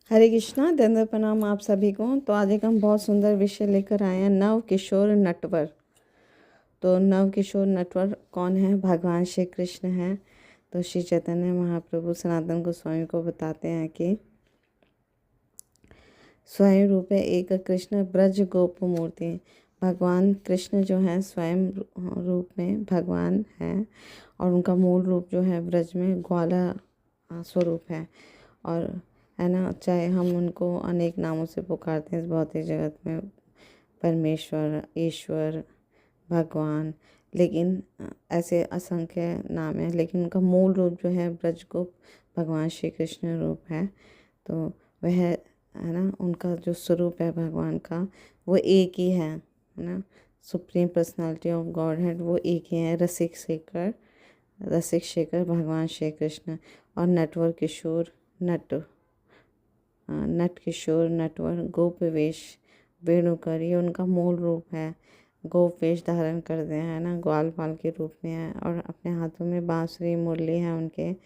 हरे कृष्णा, दंडवत प्रणाम आप सभी को। तो आज एक हम बहुत सुंदर विषय लेकर आए हैं, नव किशोर नटवर। तो नव किशोर नटवर कौन है? भगवान श्री कृष्ण हैं। तो श्री चैतन्य महाप्रभु सनातन गोस्वामी को बताते हैं कि स्वयं रूप है एक कृष्ण ब्रज गोप मूर्ति। भगवान कृष्ण जो है स्वयं रूप में भगवान हैं और उनका मूल रूप जो है ब्रज में ग्वाला स्वरूप है। और है ना, चाहे हम उनको अनेक नामों से पुकारते हैं इस भौतिक जगत में, परमेश्वर, ईश्वर, भगवान, लेकिन ऐसे असंख्य नाम हैं, लेकिन उनका मूल रूप जो है ब्रजगोप भगवान श्री कृष्ण रूप है। तो वह है ना, उनका जो स्वरूप है भगवान का वो एक ही है ना। Supreme personality of God head वो एक ही है, रसिक शेखर भगवान श्री कृष्ण। और नटवर किशोर नट किशोर नटवर गोप वेश वेणुकर, ये उनका मूल रूप है। गोप वेश धारण करते हैं ना, ग्वाल बाल के रूप में है और अपने हाथों में बांसुरी मुरली है उनके, है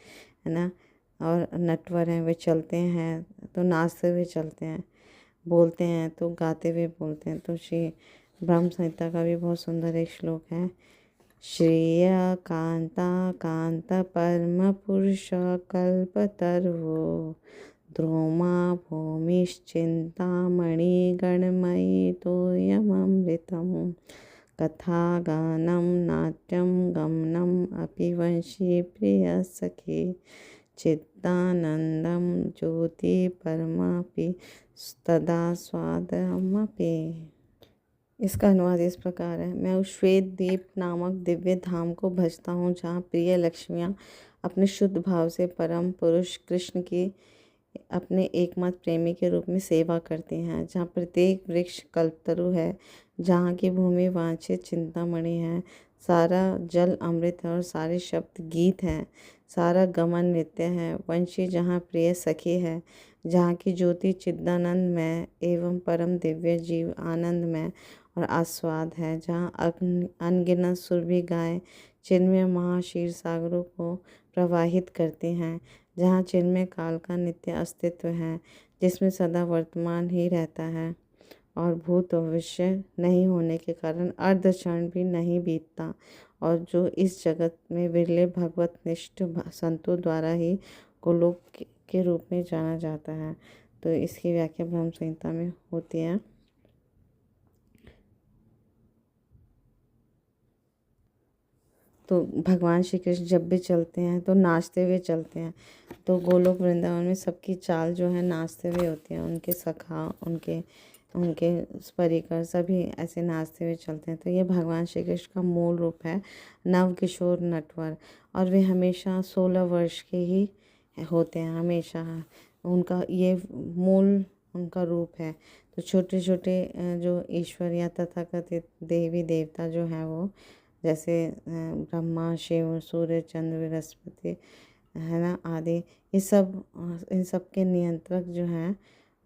ना। और नटवर हैं, वे चलते हैं तो नाचते हुए चलते हैं, बोलते हैं तो गाते हुए बोलते हैं। तो श्री ब्रह्म संहिता का भी बहुत सुंदर एक श्लोक है, श्रेय कांता कांत परम पुरुष कल्पतरुः द्रोमा भूमिश्चिन्तामणि गणमयि तोयममृतं कथागानं नाट्यं गमनम् अपि वंशी प्रियसखी चित्तानन्दं ज्योति परमापि तदा स्वादमपि। इसका अनुवाद इस प्रकार है, मैं उस श्वेत द्वीप नामक दिव्य धाम को भजता हूँ जहाँ प्रिय लक्ष्मियाँ अपने शुद्ध भाव से परम पुरुष कृष्ण की अपने एकमात्र प्रेमी के रूप में सेवा करती हैं, जहाँ प्रत्येक वृक्ष कल्पतरु है, जहाँ की भूमि वांछित चिंतामणि है, सारा जल अमृत है और सारे शब्द गीत हैं, सारा गमन नृत्य है, वंशी जहाँ प्रिय सखी है, जहाँ की ज्योति चिदानंद में एवं परम दिव्य जीव आनंद में और आस्वाद है, जहाँ अनगिनत सुरभि गाय चिन्मय महाशीर सागरों को प्रवाहित करती हैं, जहाँ चिन्मय काल का नित्य अस्तित्व है, जिसमें सदा वर्तमान ही रहता है और भूत भविष्य नहीं होने के कारण अर्ध क्षण भी नहीं बीतता, और जो इस जगत में विरले भगवत निष्ठ संतों द्वारा ही गोलोक के रूप में जाना जाता है। तो इसकी व्याख्या ब्रह्म संहिता में होती है। तो भगवान श्री कृष्ण जब भी चलते हैं तो नाचते हुए चलते हैं। तो गोलोक वृंदावन में सबकी चाल जो है नाचते हुए होती है, उनके सखा, उनके उनके परिकर सभी ऐसे नाचते हुए चलते हैं। तो ये भगवान श्री कृष्ण का मूल रूप है, नव किशोर नटवर। और वे हमेशा 16 वर्ष के ही होते हैं, हमेशा उनका ये मूल उनका रूप है। तो छोटे छोटे जो ईश्वर या तथाकथित देवी देवता जो हैं वो, जैसे ब्रह्मा, शिव, सूर्य, चंद्र, बृहस्पति, है ना, आदि, ये सब इन सब के नियंत्रक जो हैं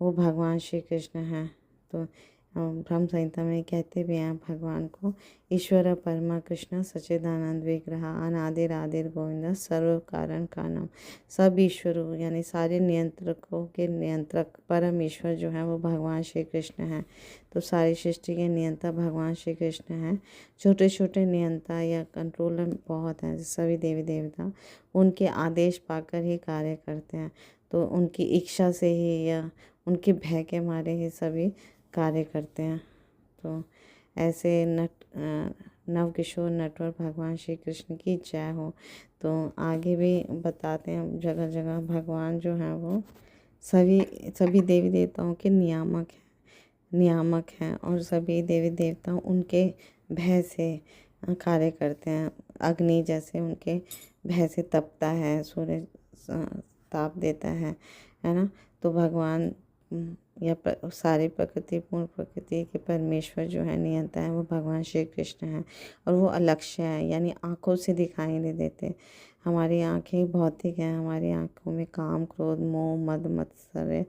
वो भगवान श्री कृष्ण हैं। तो ब्रह्म संहिता में कहते भी हैं भगवान को, ईश्वर परमा कृष्ण सच्चिदानंद विग्रह अनादिर आदिर गोविंद सर्व कारण कारणम। सब ईश्वरों यानी सारे नियंत्रकों के नियंत्रक परम ईश्वर जो हैं वो भगवान श्री कृष्ण हैं। तो सारी सृष्टि के नियंता भगवान श्री कृष्ण हैं। छोटे छोटे नियंता या कंट्रोलर बहुत हैं, सभी देवी देवता उनके आदेश पाकर ही कार्य करते हैं। तो उनकी इच्छा से ही या उनके भय के मारे ही सभी कार्य करते हैं। तो ऐसे नव किशोर नटवर भगवान श्री कृष्ण की जय हो। तो आगे भी बताते हैं, जगह जगह भगवान जो हैं वो सभी सभी देवी देवताओं के नियामक हैं और सभी देवी देवता उनके भय से कार्य करते हैं। अग्नि जैसे उनके भय से तपता है, सूर्य ताप देता है ना। तो भगवान या सारी प्रकृति, पूर्ण प्रकृति के परमेश्वर जो है, नियंता है, वो भगवान श्री कृष्ण हैं। और वो अलक्ष्य है, यानी आँखों से दिखाई नहीं देते। हमारी आँखें भौतिक हैं, हमारी आँखों में काम, क्रोध, मोह, मद मत्सर्य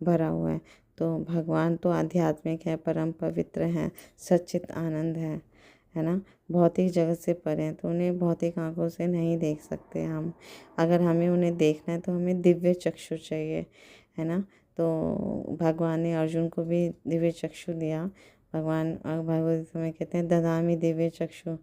भरा हुआ है। तो भगवान तो आध्यात्मिक है, परम पवित्र हैं, सच्चित आनंद है ना, भौतिक जगत से परे हैं। तो उन्हें भौतिक आँखों से नहीं देख सकते हम। अगर हमें उन्हें देखना है तो हमें दिव्य चक्षु चाहिए, है ना। तो भगवान ने अर्जुन को भी दिव्य चक्षु दिया। भगवान भगवद गीता में कहते हैं ददामि दिव्य चक्षु।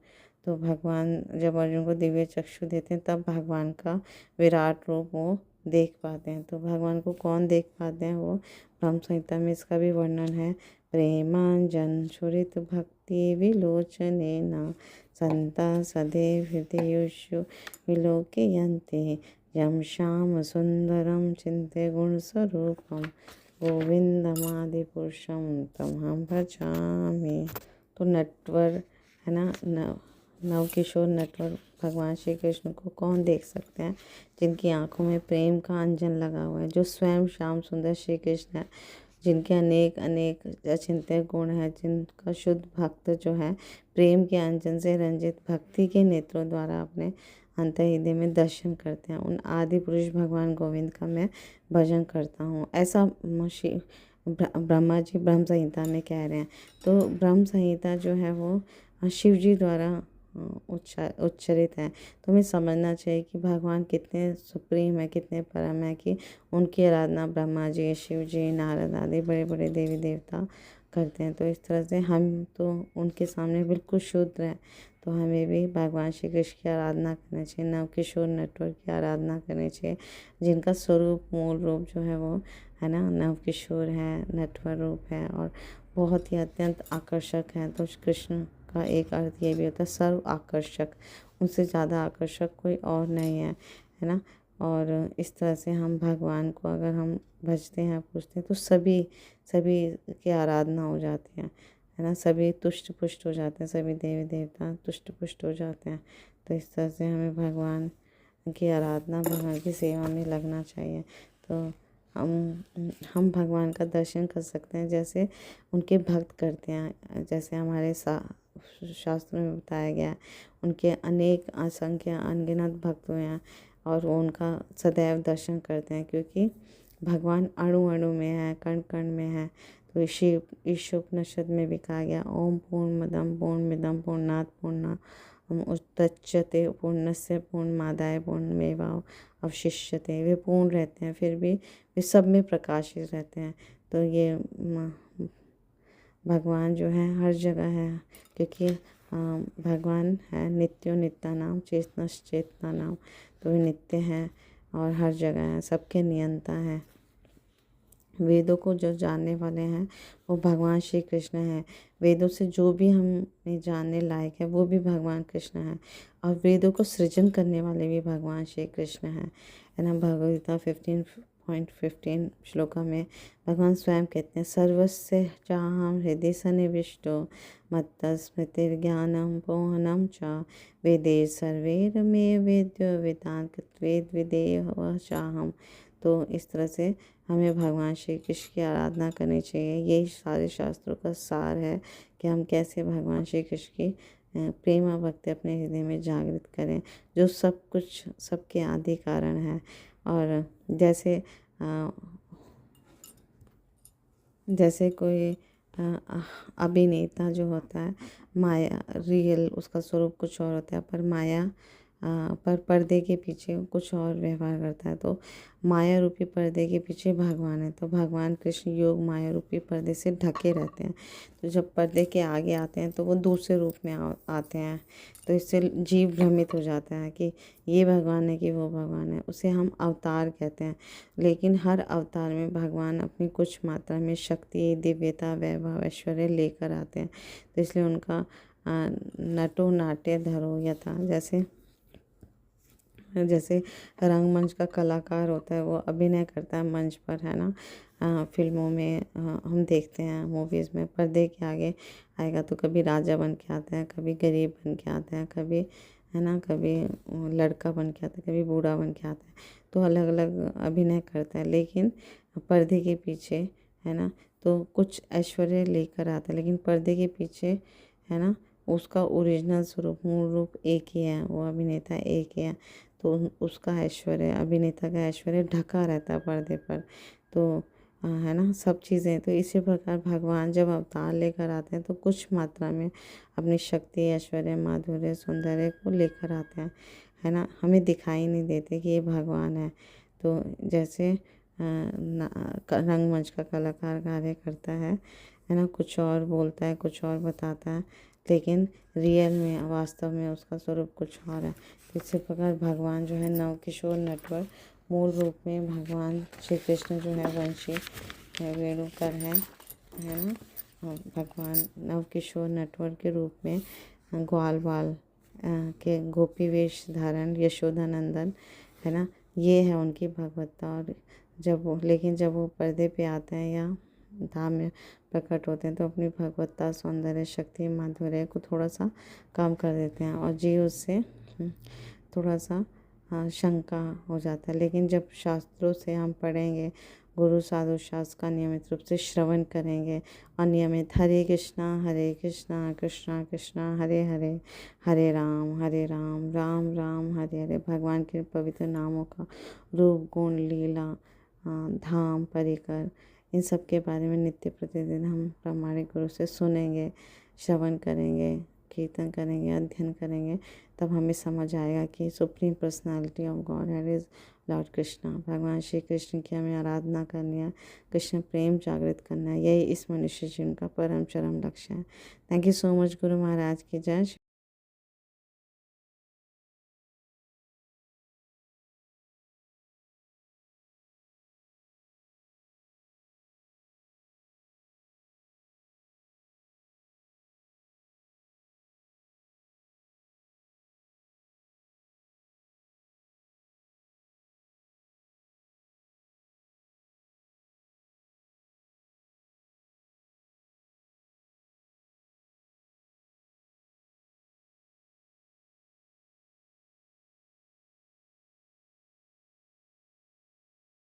तो भगवान जब अर्जुन को दिव्य चक्षु देते हैं तब भगवान का विराट रूप वो देख पाते हैं। तो भगवान को कौन देख पाते हैं, वो ब्रह्म संहिता में इसका भी वर्णन है। प्रेमांजन स्फुरित भक्ति विलोचनेन संता सदैव हृदयेषु विलोकयन्ते यं श्याम सुंदरम चिंत्य गुण स्वरूपम गोविंदमादिपुरुषम तमहं भजामि। तो नटवर है ना, नवकिशोर नटवर भगवान श्री कृष्ण को कौन देख सकते हैं, जिनकी आंखों में प्रेम का अंजन लगा हुआ है, जो स्वयं श्याम सुंदर श्री कृष्ण है, जिनके अनेक अनेक अचिंत्य गुण है, जिनका शुद्ध भक्त जो है प्रेम के अंजन से रंजित भक्ति के नेत्रों द्वारा अपने अंतर्हृदय में दर्शन करते हैं। उन आदि पुरुष भगवान गोविंद का मैं भजन करता हूँ, ऐसा ब्रह्मा जी ब्रह्म संहिता में कह रहे हैं। तो ब्रह्म संहिता जो है वो शिव जी द्वारा उच्चरित है। तो हमें समझना चाहिए कि भगवान कितने सुप्रीम है, कितने परम है, कि उनकी आराधना ब्रह्मा जी, शिव जी, नारद आदि बड़े बड़े देवी देवता करते हैं। तो इस तरह से हम तो उनके सामने बिल्कुल शुद्ध हैं। तो हमें भी भगवान श्री कृष्ण की आराधना करनी चाहिए, नवकिशोर नटवर की आराधना करनी चाहिए, जिनका स्वरूप मूल रूप जो है वो है ना नवकिशोर है, नटवर रूप है और बहुत ही अत्यंत आकर्षक है। तो कृष्ण का एक अर्थ ये भी होता है सर्व आकर्षक, उनसे ज़्यादा आकर्षक कोई और नहीं है ना। और इस तरह से हम भगवान को अगर हम भजते हैं, पूजते हैं, तो सभी की आराधना हो जाती है ना, सभी तुष्ट पुष्ट हो जाते हैं, सभी देवी देवता तुष्ट पुष्ट हो जाते हैं। तो इस तरह से हमें भगवान की आराधना, भगवान की सेवा में लगना चाहिए। तो हम भगवान का दर्शन कर सकते हैं जैसे उनके भक्त करते हैं, जैसे हमारे शास्त्रों में बताया गया है। उनके अनेक असंख्य अनगिनत भक्त हुए हैं और वो उनका सदैव दर्शन करते हैं, क्योंकि भगवान अणु अणु में है, कण कण में है। तो ईशोपनिषद में भी कहा गया ओम पूर्णमदं पूर्णमिदं पूर्णात् पूर्णमुदच्यते पूर्णस्य पूर्णमादाय पूर्णमेवावशिष्यते। वे पूर्ण रहते हैं, फिर भी वे सब में प्रकाशित रहते हैं। तो ये भगवान जो है हर जगह है, क्योंकि भगवान है नित्यो नित्यानाम चेतनश्चेतना नाम। तो वे नित्य हैं और हर जगह है, सबके नियंता है। वेदों को जो जानने वाले हैं वो भगवान श्री कृष्ण हैं। वेदों से जो भी हमें जानने लायक है वो भी भगवान कृष्ण हैं, और वेदों को सृजन करने वाले भी भगवान श्री कृष्ण हैं, है ना। भगवद गीता 15.15 श्लोका में भगवान स्वयं कहते हैं सर्वस्य चाहं हृदय सन्निविष्टो मत्तस्मृतिर्ज्ञानं पोहनं च वेदे सर्वैर्मे वेद्यो वेदांत वेद विदेह चाहम। तो इस तरह से हमें भगवान श्री कृष्ण की आराधना करनी चाहिए। यही सारे शास्त्रों का सार है कि हम कैसे भगवान श्री कृष्ण की प्रेम और भक्ति अपने हृदय में जागृत करें, जो सब कुछ सबके आदि कारण है। और जैसे कोई अभिनेता जो होता है, माया रियल उसका स्वरूप कुछ और होता है, पर माया पर पर्दे के पीछे कुछ और व्यवहार करता है। तो माया रूपी पर्दे के पीछे भगवान है। तो भगवान कृष्ण योग माया रूपी पर्दे से ढके रहते हैं। तो जब पर्दे के आगे आते हैं तो वो दूसरे रूप में आते हैं। तो इससे जीव भ्रमित हो जाता है कि ये भगवान है कि वो भगवान है। उसे हम अवतार कहते हैं, लेकिन हर अवतार में भगवान अपनी कुछ मात्रा में शक्ति, दिव्यता, वैभव, ऐश्वर्य लेकर आते हैं। तो इसलिए उनका नटो नाट्य धरो यथा, जैसे रंगमंच का कलाकार होता है, वो अभिनय करता है मंच पर, है ना। फिल्मों में हम देखते हैं, मूवीज़ में पर्दे के आगे आएगा तो कभी राजा बन के आता है, कभी गरीब बन के आता है, कभी है ना, कभी लड़का बन के आता है, कभी बूढ़ा बन के आता है। तो अलग अलग अभिनय करता है, लेकिन पर्दे के पीछे है ना तो कुछ ऐश्वर्य लेकर आता है, लेकिन पर्दे के पीछे है ना उसका ओरिजिनल स्वरूप, मूल रूप एक ही है, वो अभिनेता एक ही है। तो उसका ऐश्वर्य, अभिनेता का ऐश्वर्य ढका रहता है पर्दे पर। तो है ना सब चीज़ें। तो इसी प्रकार भगवान जब अवतार लेकर आते हैं तो कुछ मात्रा में अपनी शक्ति, ऐश्वर्य, माधुर्य, सौंदर्य को लेकर आते हैं, है ना। हमें दिखाई नहीं देते कि ये भगवान है। तो जैसे रंगमंच का कलाकार कार्य करता है ना। कुछ और बोलता है, कुछ और बताता है, लेकिन रियल में वास्तव में उसका स्वरूप कुछ और है। तो इसी प्रकार भगवान जो है नवकिशोर नटवर मूल रूप में भगवान श्री कृष्ण जो है वंशी वेणुकर है ना। भगवान नवकिशोर नटवर के रूप में ग्वाल बाल के गोपी वेश धारण यशोदा नंदन है ना, ये है उनकी भगवत्ता। और जब वो पर्दे पे आते हैं या धाम में प्रकट होते हैं तो अपनी भगवत्ता, सौंदर्य, शक्ति, माधुर्य को थोड़ा सा कम कर देते हैं और जीव उससे थोड़ा सा शंका हो जाता है। लेकिन जब शास्त्रों से हम पढ़ेंगे, गुरु साधु शास्त्र का नियमित रूप से श्रवण करेंगे और नियमित हरे कृष्णा कृष्णा कृष्णा हरे हरे, हरे राम राम राम हरे हरे, भगवान के पवित्र नामों का रूप, गुण, लीला, धाम, परिकर, इन सब के बारे में नित्य प्रतिदिन हम प्रामाणिक गुरु से सुनेंगे, श्रवण करेंगे, कीर्तन करेंगे, अध्ययन करेंगे, तब हमें समझ आएगा कि supreme personality of God head is Lord Krishna. भगवान श्री कृष्ण की हमें आराधना करनी है, कृष्ण प्रेम जागृत करना है, यही इस मनुष्य जीवन का परम चरम लक्ष्य है। Thank you so much Guru Maharaj की जय।